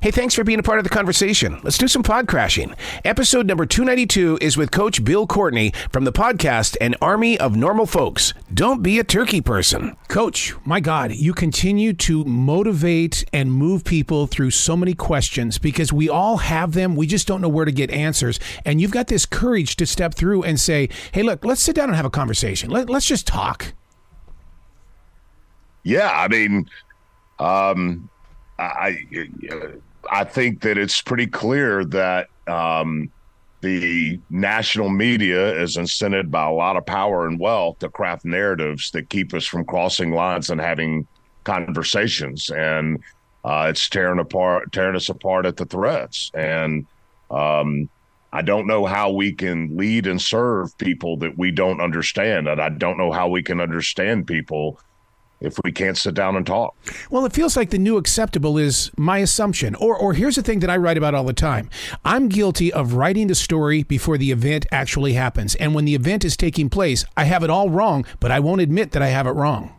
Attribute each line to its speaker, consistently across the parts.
Speaker 1: Hey, thanks for being a part of the conversation. Let's do some pod crashing. Episode number 292 is with Coach Bill Courtney from the podcast An Army of Normal Folks. Don't be a turkey person. Coach, my God, you continue to motivate and move people through so many questions because we all have them. We just don't know where to get answers. And you've got this courage to step through and say, hey, look, let's sit down and have a conversation. Let's just talk.
Speaker 2: Yeah, I mean, I think that it's pretty clear that the national media is incented by a lot of power and wealth to craft narratives that keep us from crossing lines and having conversations. And it's tearing us apart at the threads. And I don't know how we can lead and serve people that we don't understand. And I don't know how we can understand people if we can't sit down and talk.
Speaker 1: Well, it feels like the new acceptable is my assumption. Or here's the thing that I write about all the time. I'm guilty of writing the story before the event actually happens. And when the event is taking place, I have it all wrong, but I won't admit that I have it wrong.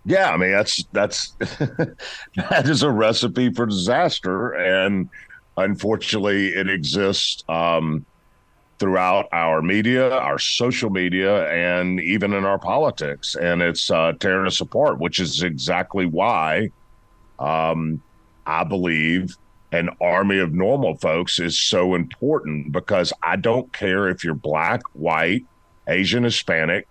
Speaker 2: Yeah, I mean, that's that is a recipe for disaster. And unfortunately, it exists throughout our media, our social media, and even in our politics. And it's tearing us apart, which is exactly why I believe an army of normal folks is so important, because I don't care if you're black, white, Asian, Hispanic,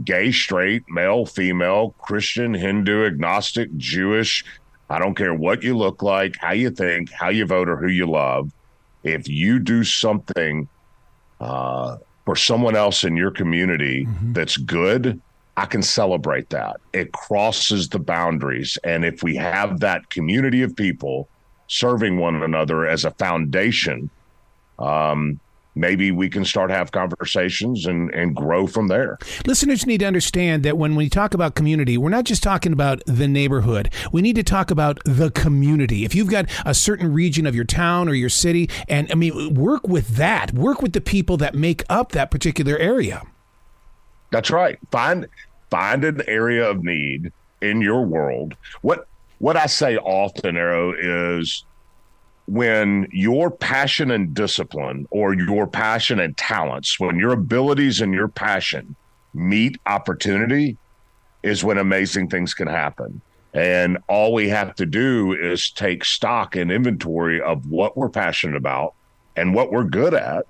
Speaker 2: gay, straight, male, female, Christian, Hindu, agnostic, Jewish. I don't care what you look like, how you think, how you vote, or who you love. If you do something for someone else in your community that's good, I can celebrate that. It crosses the boundaries. And if we have that community of people serving one another as a foundation, maybe we can start have conversations and grow from there.
Speaker 1: Listeners need to understand that when we talk about community, we're not just talking about the neighborhood. We need to talk about the community. If you've got a certain region of your town or your city, and I mean, work with that. Work with the people that make up that particular area.
Speaker 2: That's right. Find an area of need in your world. What I say often, Arrow, is when your passion and discipline, or your passion and talents, when your abilities and your passion meet opportunity, is when amazing things can happen. And all we have to do is take stock and inventory of what we're passionate about and what we're good at,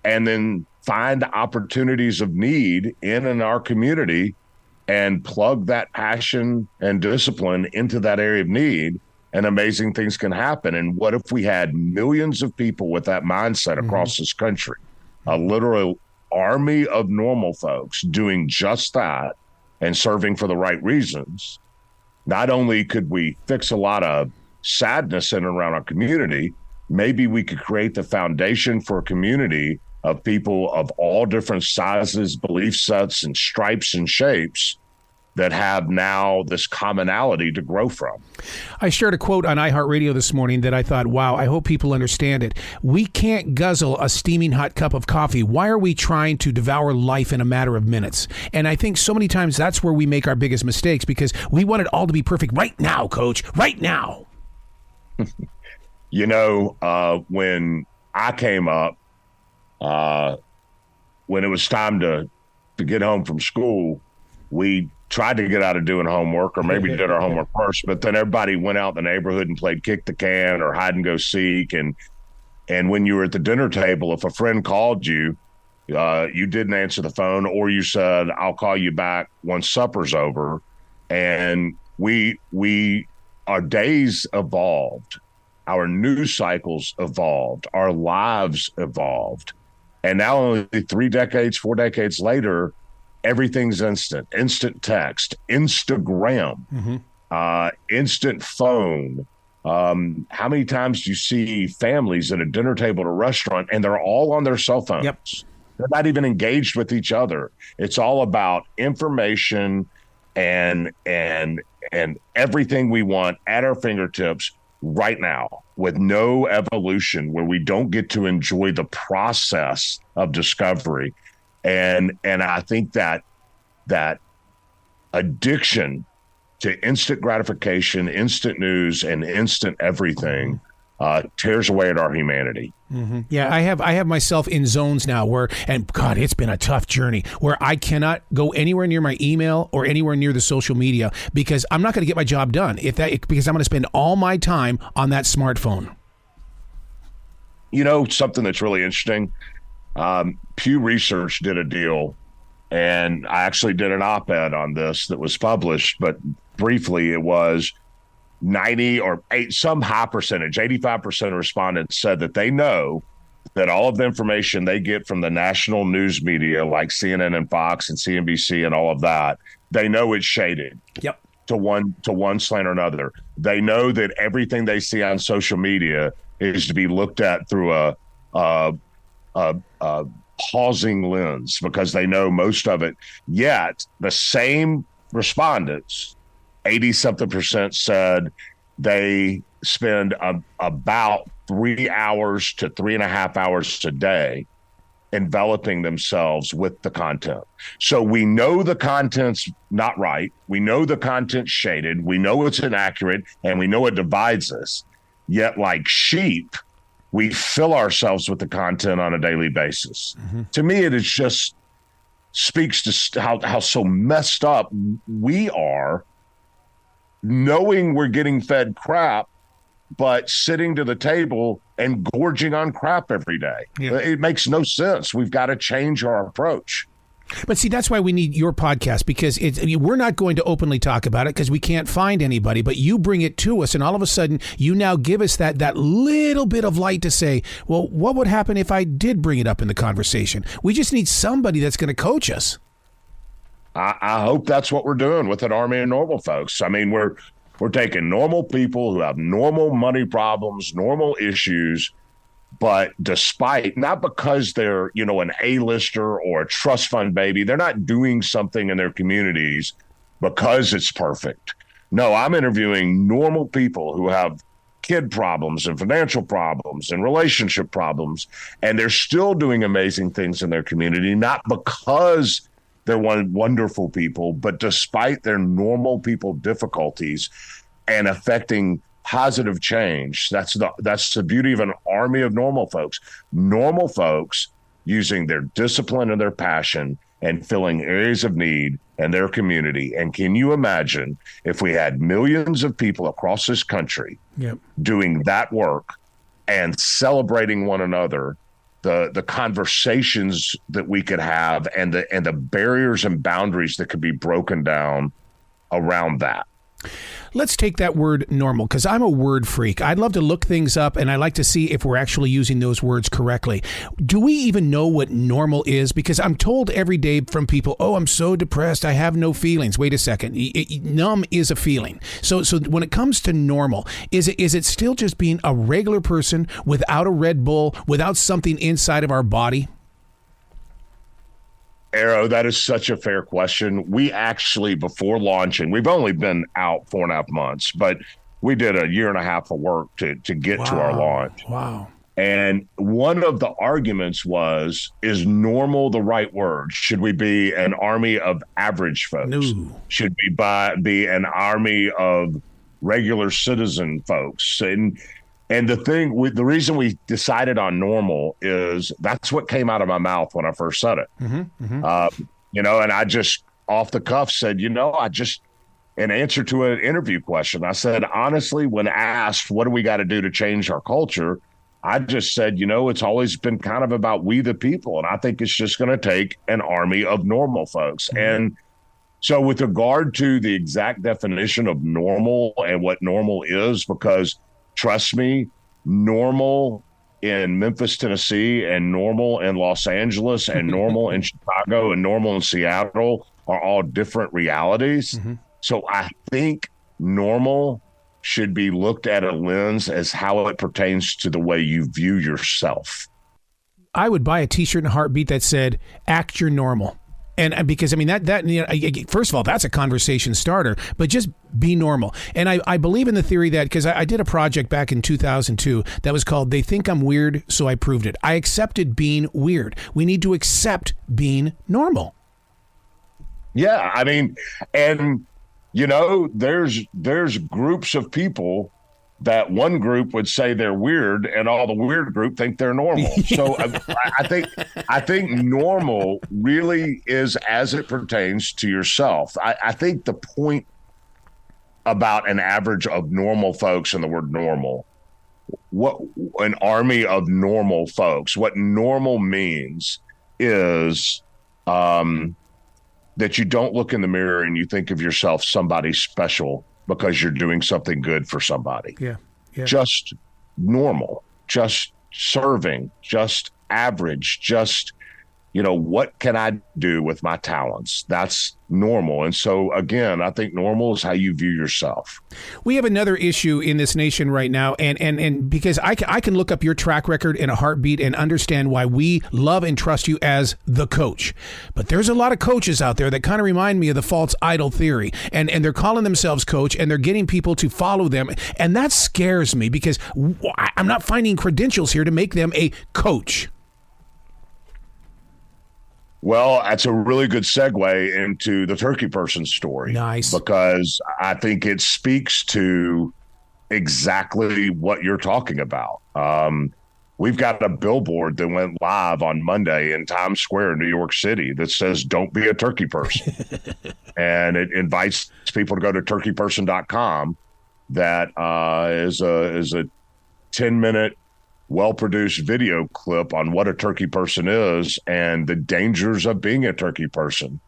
Speaker 2: and then find opportunities of need in our community and plug that passion and discipline into that area of need, and amazing things can happen. And what if we had millions of people with that mindset across this country, a literal army of normal folks doing just that and serving for the right reasons? Not only could we fix a lot of sadness in and around our community, maybe we could create the foundation for a community of people of all different sizes, belief sets, and stripes and shapes that have now this commonality to grow from.
Speaker 1: I shared a quote on iHeartMedia this morning that I thought, wow, I hope people understand it. We can't guzzle a steaming hot cup of coffee. Why are we trying to devour life in a matter of minutes? And I think so many times that's where we make our biggest mistakes, because we want it all to be perfect right now, Coach, right now.
Speaker 2: You know, when I came up, when it was time to get home from school, we tried to get out of doing homework, or maybe did our homework first, but then everybody went out in the neighborhood and played kick the can or hide and go seek. And when you were at the dinner table, if a friend called you, you didn't answer the phone, or you said, I'll call you back once supper's over. And our days evolved, our news cycles evolved, our lives evolved. And now only 3 decades, 4 decades later, everything's instant text, Instagram, instant phone. How many times do you see families at a dinner table at a restaurant and they're all on their cell phones?
Speaker 1: Yep.
Speaker 2: They're not even engaged with each other. It's all about information and everything we want at our fingertips right now, with no evolution, where we don't get to enjoy the process of discovery. And I think that addiction to instant gratification, instant news, and instant everything tears away at our humanity.
Speaker 1: Mm-hmm. Yeah, I have myself in zones now where, and God, it's been a tough journey, where I cannot go anywhere near my email or anywhere near the social media because I'm not going to get my job done because I'm going to spend all my time on that smartphone.
Speaker 2: You know, something that's really interesting, Pew Research did a deal, and I actually did an op-ed on this that was published, but briefly it was some high percentage, 85% of respondents said that they know that all of the information they get from the national news media like CNN and Fox and CNBC and all of that, they know it's shaded.
Speaker 1: Yep. To
Speaker 2: one slant or another. They know that everything they see on social media is to be looked at through a pausing lens because they know most of it. Yet the same respondents, 80-something% said they spend about 3 hours to 3.5 hours a day enveloping themselves with the content. So we know the content's not right. We know the content's shaded. We know it's inaccurate, and we know it divides us. Yet, like sheep, we fill ourselves with the content on a daily basis. Mm-hmm. To me, it is just speaks to how so messed up we are, knowing we're getting fed crap, but sitting to the table and gorging on crap every day. Yeah. It makes no sense. We've got to change our approach.
Speaker 1: But see, that's why we need your podcast, because we're not going to openly talk about it because we can't find anybody, but you bring it to us, and all of a sudden you now give us that little bit of light to say, well, what would happen if I did bring it up in the conversation? We just need somebody that's going to coach us.
Speaker 2: I hope that's what we're doing with an army of normal folks. I mean, we're taking normal people who have normal money problems, normal issues, but despite, not because they're, an A-lister or a trust fund baby, they're not doing something in their communities because it's perfect. No, I'm interviewing normal people who have kid problems and financial problems and relationship problems, and they're still doing amazing things in their community, not because they're wonderful people, but despite their normal people difficulties and affecting positive change. That's the beauty of an army of normal folks. Normal folks using their discipline and their passion and filling areas of need in their community. And can you imagine if we had millions of people across this country doing that work and celebrating one another, the conversations that we could have and the barriers and boundaries that could be broken down around that.
Speaker 1: Let's take that word normal, because I'm a word freak. I'd love to look things up, and I like to see if we're actually using those words correctly. Do we even know what normal is? Because I'm told every day from people, oh, I'm so depressed, I have no feelings. Wait a second. Numb is a feeling. So when it comes to normal, is it still just being a regular person without a Red Bull, without something inside of our body?
Speaker 2: Arrow, that is such a fair question. We actually, before launching, we've only been out 4.5 months, but we did a 1.5 years of work to get to our launch.
Speaker 1: Wow.
Speaker 2: And one of the arguments was, is normal the right word? Should we be an army of average folks?
Speaker 1: No.
Speaker 2: Should we be an army of regular citizen folks? And the reason we decided on normal is that's what came out of my mouth when I first said it. Mm-hmm, mm-hmm. And I just off the cuff said, in answer to an interview question, I said, honestly, when asked, what do we got to do to change our culture? I just said, it's always been kind of about we the people. And I think it's just going to take an army of normal folks. Mm-hmm. And so with regard to the exact definition of normal and what normal is, because trust me, normal in Memphis, Tennessee, and normal in Los Angeles, and normal in Chicago, and normal in Seattle are all different realities. Mm-hmm. So I think normal should be looked at a lens as how it pertains to the way you view yourself.
Speaker 1: I would buy a T-shirt in a heartbeat that said, act your normal. And because, that first of all, that's a conversation starter, but just be normal. And I believe in the theory that, because I did a project back in 2002 that was called They Think I'm Weird, So I Proved It. I accepted being weird. We need to accept being normal.
Speaker 2: Yeah, and there's groups of people that one group would say they're weird, and all the weird group think they're normal. So I think normal really is as it pertains to yourself. I think the point about an average of normal folks and the word normal, what an army of normal folks, what normal means is that you don't look in the mirror and you think of yourself somebody special because you're doing something good for somebody.
Speaker 1: Yeah.
Speaker 2: Just normal, just serving, just average, just, what can I do with my talents? That's normal. And so, again, I think normal is how you view yourself.
Speaker 1: We have another issue in this nation right now, and because I can look up your track record in a heartbeat and understand why we love and trust you as the coach. But there's a lot of coaches out there that kind of remind me of the false idol theory, and they're calling themselves coach, and they're getting people to follow them, and that scares me because I'm not finding credentials here to make them a coach.
Speaker 2: Well, that's a really good segue into the turkey person story.
Speaker 1: Nice.
Speaker 2: Because I think it speaks to exactly what you're talking about. We've got a billboard that went live on Monday in Times Square, New York City, that says, "Don't be a turkey person." And it invites people to go to turkeyperson.com. That is a 10-minute well-produced video clip on what a turkey person is and the dangers of being a turkey person.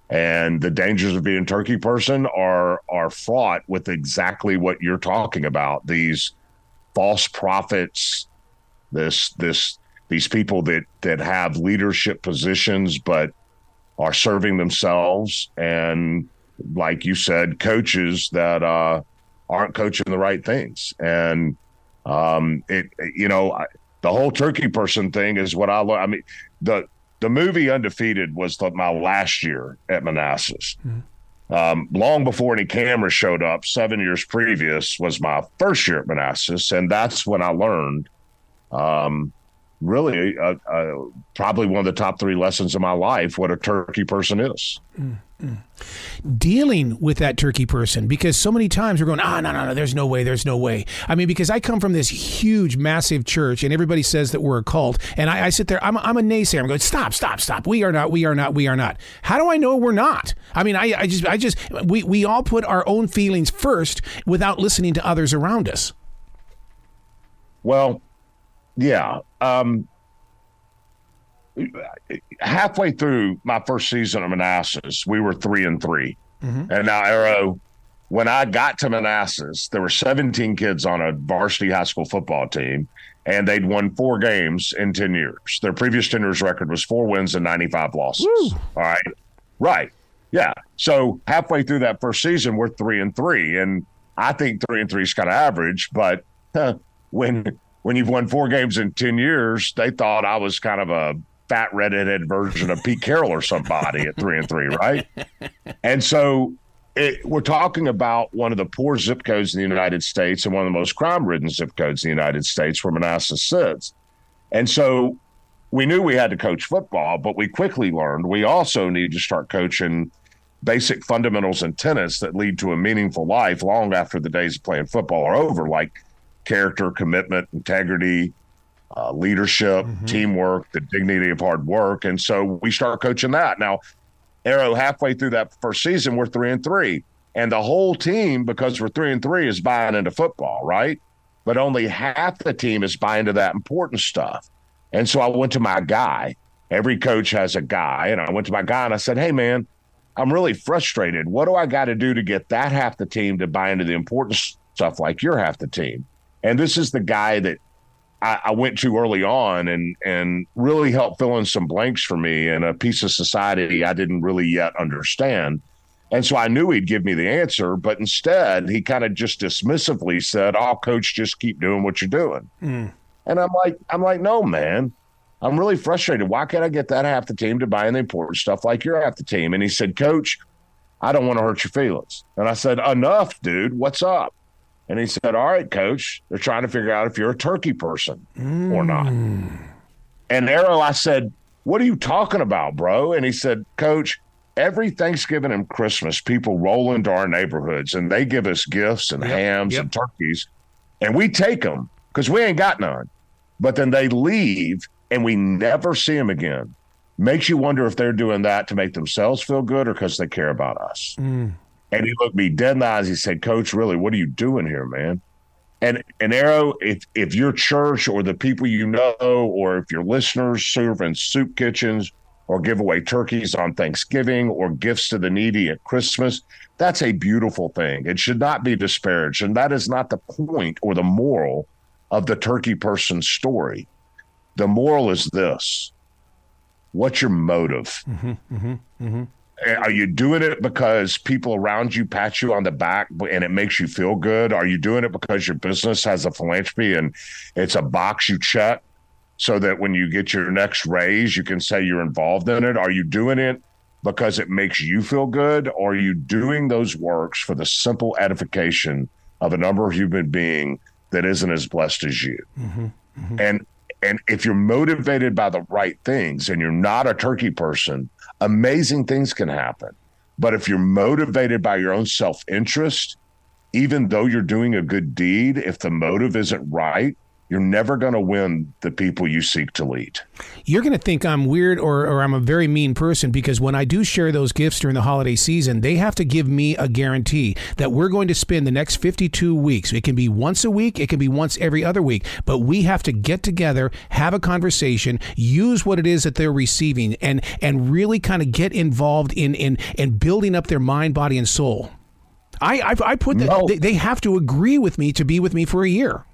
Speaker 2: And the dangers of being a turkey person are fraught with exactly what you're talking about. These false prophets, these people that have leadership positions but are serving themselves, and like you said, coaches that aren't coaching the right things. And the whole turkey person thing is what I learned. I mean, the movie Undefeated was my last year at Manassas. Mm-hmm. Long before any cameras showed up, 7 years previous was my first year at Manassas. And that's when I learned, really, probably one of the top 3 lessons of my life, what a turkey person is.
Speaker 1: Mm-hmm. Dealing with that turkey person, because so many times we're going, no, there's no way. I mean, because I come from this huge, massive church, and everybody says that we're a cult, and I sit there, I'm a naysayer. I'm going, stop. We are not. How do I know we're not? I mean, we all put our own feelings first without listening to others around us.
Speaker 2: Well, yeah. Halfway through my first season of Manassas, we were 3-3. Mm-hmm. And now, Arrow, when I got to Manassas, there were 17 kids on a varsity high school football team, and they'd won 4 games in 10 years. Their previous 10 years record was 4 wins and 95 losses. Woo. All right. Right. Yeah. So halfway through that first season, we're 3-3. And I think 3-3 is kind of average, but when you've won 4 games in 10 years, they thought I was kind of a fat redheaded version of Pete Carroll or somebody at 3-3, right? And so we're talking about one of the poor zip codes in the United States and one of the most crime-ridden zip codes in the United States, where Manassas sits. And so we knew we had to coach football, but we quickly learned we also need to start coaching basic fundamentals and tenets that lead to a meaningful life long after the days of playing football are over, like character, commitment, integrity, leadership, mm-hmm. teamwork, the dignity of hard work. And so we start coaching that. Now, Arrow, halfway through that first season, we're 3-3. And the whole team, because we're 3-3, is buying into football, right? But only half the team is buying into that important stuff. And so I went to my guy. Every coach has a guy. And I went to my guy and I said, hey, man, I'm really frustrated. What do I got to do to get that half the team to buy into the important stuff like you're half the team? And this is the guy that I went to early on and really helped fill in some blanks for me in a piece of society I didn't really yet understand. And so I knew he'd give me the answer, but instead he kind of just dismissively said, "Oh, coach, just keep doing what you're doing." Mm. And I'm like, no, man, I'm really frustrated. Why can't I get that half the team to buy in the important stuff like you're half the team? And he said, "Coach, I don't want to hurt your feelings." And I said, "Enough, dude. What's up?" And he said, "All right, coach, they're trying to figure out if you're a turkey person or not." And Arrow, I said, "What are you talking about, bro?" And he said, "Coach, every Thanksgiving and Christmas, people roll into our neighborhoods and they give us gifts and hams and turkeys, and we take them because we ain't got none. But then they leave and we never see them again. Makes you wonder if they're doing that to make themselves feel good or because they care about us. And he looked me dead in the eyes. He said, Coach, really, what are you doing here, man? And Arrow, if your church or the people you know, or if your listeners serve in soup kitchens or give away turkeys on Thanksgiving or gifts to the needy at Christmas, that's a beautiful thing. It should not be disparaged. And that is not the point or the moral of the turkey person's story. The moral is this. What's your motive? Are you doing it because people around you pat you on the back and it makes you feel good? Are you doing it because your business has a philanthropy and it's a box you check so that when you get your next raise, you can say you're involved in it? Are you doing it because it makes you feel good? Or are you doing those works for the simple edification of a number of human being that isn't as blessed as you? And if you're motivated by the right things and you're not a turkey person, amazing things can happen. But if you're motivated by your own self-interest, even though you're doing a good deed, if the motive isn't right, you're never going to win the people you seek to lead.
Speaker 1: You're going to think I'm weird or I'm a very mean person because when I do share those gifts during the holiday season, they have to give me a guarantee that we're going to spend the next 52 weeks. It can be once a week. It can be once every other week. But we have to get together, have a conversation, use what it is that they're receiving, and really kind of get involved in building up their mind, body, and soul. I put that they have to agree with me to be with me for a year.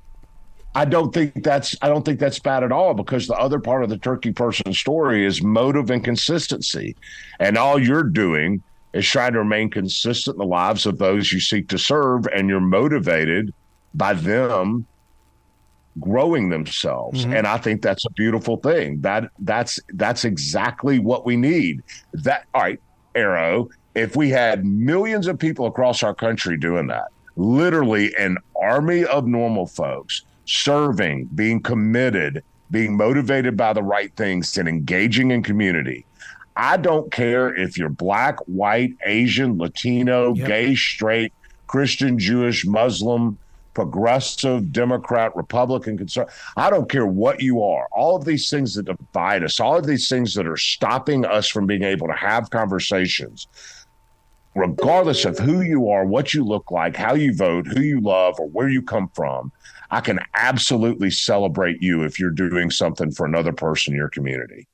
Speaker 2: I don't think that's bad at all, because the other part of the turkey person story is motive and consistency. And all you're doing is trying to remain consistent in the lives of those you seek to serve, and you're motivated by them growing themselves. And I think that's a beautiful thing. That's exactly what we need. All right, Arrow, if we had millions of people across our country doing that, literally an army of normal folks, serving, being committed, being motivated by the right things, and engaging in community. I don't care if you're black, white, Asian, Latino, gay, straight, Christian, Jewish, Muslim, progressive, Democrat, Republican, conservative. I don't care what you are. All of these things that divide us, all of these things that are stopping us from being able to have conversations, regardless of who you are, what you look like, how you vote, who you love, or where you come from, I can absolutely celebrate you if you're doing something for another person in your community.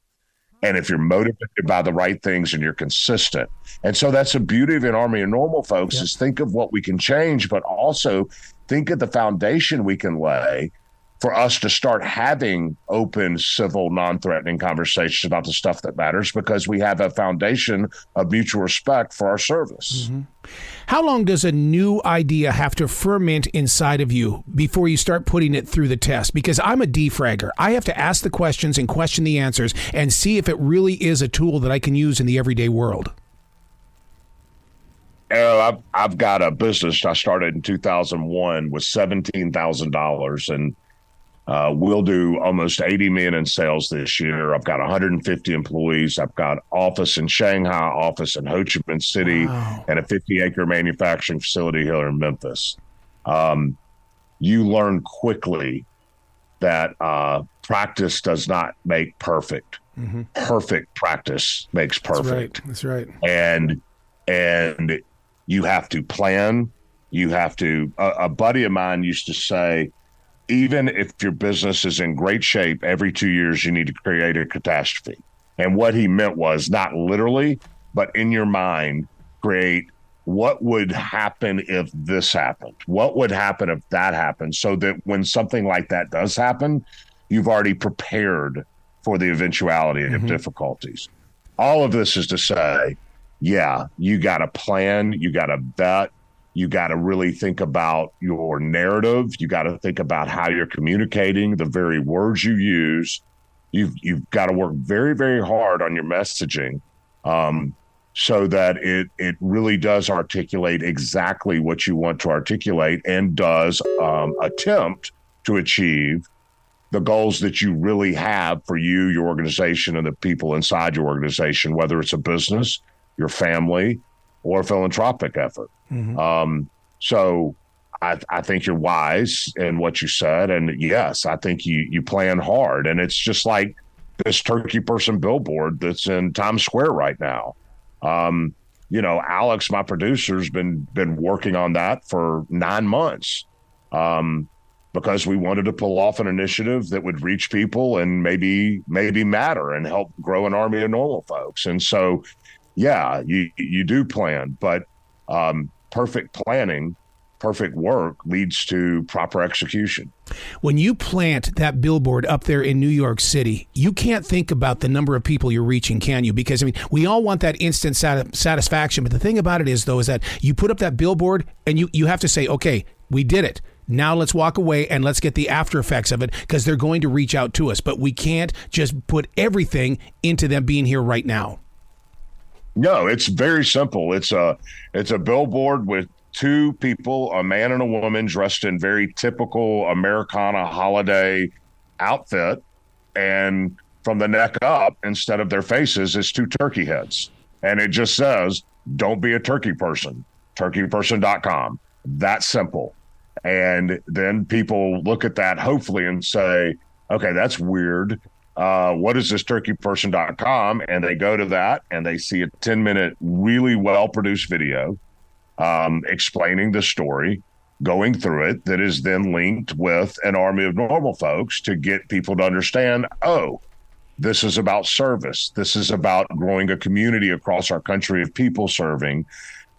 Speaker 2: And if you're motivated by the right things and you're consistent. And so that's the beauty of an army of normal folks is think of what we can change, but also think of the foundation we can lay for us to start having open, civil, non-threatening conversations about the stuff that matters, because we have a foundation of mutual respect for our service.
Speaker 1: How long does a new idea have to ferment inside of you before you start putting it through the test? Because I'm a defragger. I have to ask the questions and question the answers and see if it really is a tool that I can use in the everyday world.
Speaker 2: I've got a business I started in 2001 with $17,000, and we'll do almost 80 million in sales this year. I've got 150 employees. I've got office in Shanghai, office in Ho Chi Minh City, and a 50-acre manufacturing facility here in Memphis. You learn quickly that practice does not make perfect. Perfect practice makes perfect.
Speaker 1: That's right.
Speaker 2: And you have to plan. You have to. A buddy of mine used to say, even if your business is in great shape, every 2 years you need to create a catastrophe. And what he meant was not literally, but in your mind, create what would happen if this happened? What would happen if that happened? So that when something like that does happen, you've already prepared for the eventuality of difficulties. All of this is to say, you got to plan, you got to vet, you got to really think about your narrative. You got to think about how you're communicating, the very words you use. You've got to work very, very hard on your messaging so that it really does articulate exactly what you want to articulate, and does attempt to achieve the goals that you really have for you, your organization, and the people inside your organization, whether it's a business your family, or a philanthropic effort. So I think you're wise in what you said. And yes, I think you plan hard. And it's just like this turkey person billboard that's in Times Square right now. Alex, my producer, has been working on that for 9 months because we wanted to pull off an initiative that would reach people and maybe matter and help grow an army of normal folks. And so, yeah, you do plan, but perfect planning, perfect work leads to proper execution.
Speaker 1: When you plant that billboard up there in New York City, you can't think about the number of people you're reaching, can you? Because, I mean, we all want that instant satisfaction. But the thing about it is, though, is that you put up that billboard and you have to say, okay, we did it. Now let's walk away and let's get the after effects of it, because they're going to reach out to us. But we can't just put everything into them being here right now.
Speaker 2: No, it's very simple. It's a billboard with two people, a man and a woman, dressed in very typical Americana holiday outfit. And from the neck up, instead of their faces, is two turkey heads. And it just says, don't be a turkey person, turkeyperson.com. That simple. And then people look at that, hopefully, and say, okay, that's weird. What is this turkeyperson.com? And they go to that and they see a 10-minute, really well-produced video explaining the story, going through it, that is then linked with an army of normal folks to get people to understand, oh, this is about service. This is about growing a community across our country of people serving.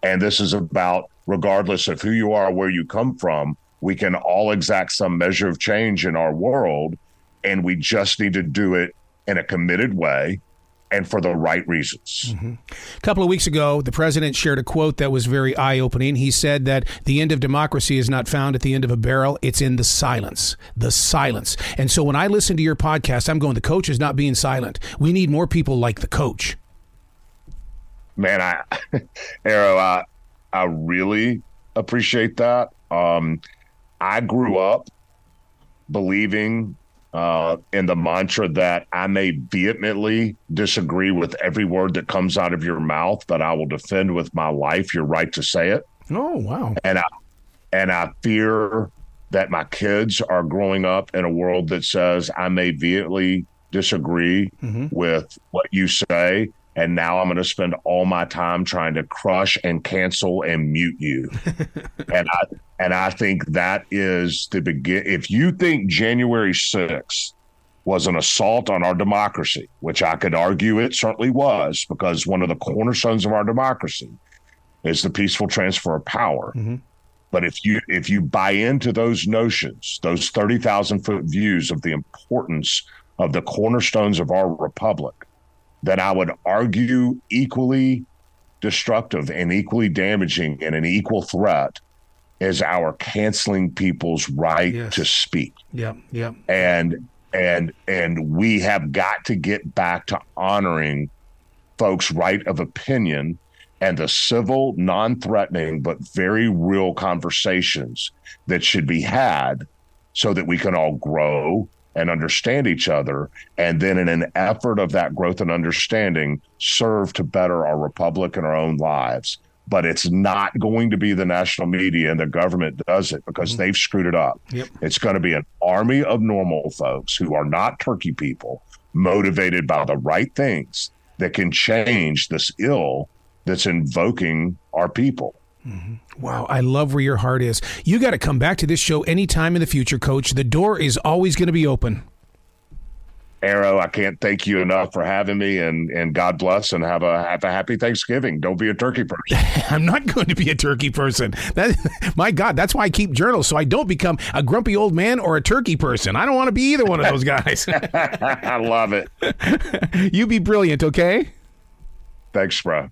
Speaker 2: And this is about, regardless of who you are, where you come from, we can all exact some measure of change in our world. And we just need to do it in a committed way and for the right reasons.
Speaker 1: A couple of weeks ago, the president shared a quote that was very eye-opening. He said that the end of democracy is not found at the end of a barrel. It's in the silence. The silence. And so when I listen to your podcast, I'm going, the coach is not being silent. We need more people like the coach.
Speaker 2: Man, Arrow, I really appreciate that. I grew up believing in the mantra that I may vehemently disagree with every word that comes out of your mouth, but I will defend with my life your right to say it.
Speaker 1: Oh, wow.
Speaker 2: And I fear that my kids are growing up in a world that says I may vehemently disagree with what you say, and now I'm going to spend all my time trying to crush and cancel and mute you. And I think that is the begin. If you think January 6th was an assault on our democracy, which I could argue it certainly was, because one of the cornerstones of our democracy is the peaceful transfer of power. But if you buy into those notions, those 30,000-foot views of the importance of the cornerstones of our republic, then I would argue equally destructive and equally damaging and an equal threat is our canceling people's right to speak. And we have got to get back to honoring folks' right of opinion and the civil, non-threatening, but very real conversations that should be had so that we can all grow and understand each other, and then in an effort of that growth and understanding, serve to better our republic and our own lives. But it's not going to be the national media and the government does it, because they've screwed it up. It's going to be an army of normal folks who are not turkey people, motivated by the right things that can change this ill that's invoking our people.
Speaker 1: Wow, I love where your heart is. You got to come back to this show anytime in the future, Coach. The door is always going to be open.
Speaker 2: Arrow, I can't thank you enough for having me, and God bless, and have a happy Thanksgiving. Don't be a turkey person.
Speaker 1: I'm not going to be a turkey person. My God, that's why I keep journals, so I don't become a grumpy old man or a turkey person. I don't want to be either one of those guys.
Speaker 2: I love it.
Speaker 1: You be brilliant, okay?
Speaker 2: Thanks, bro.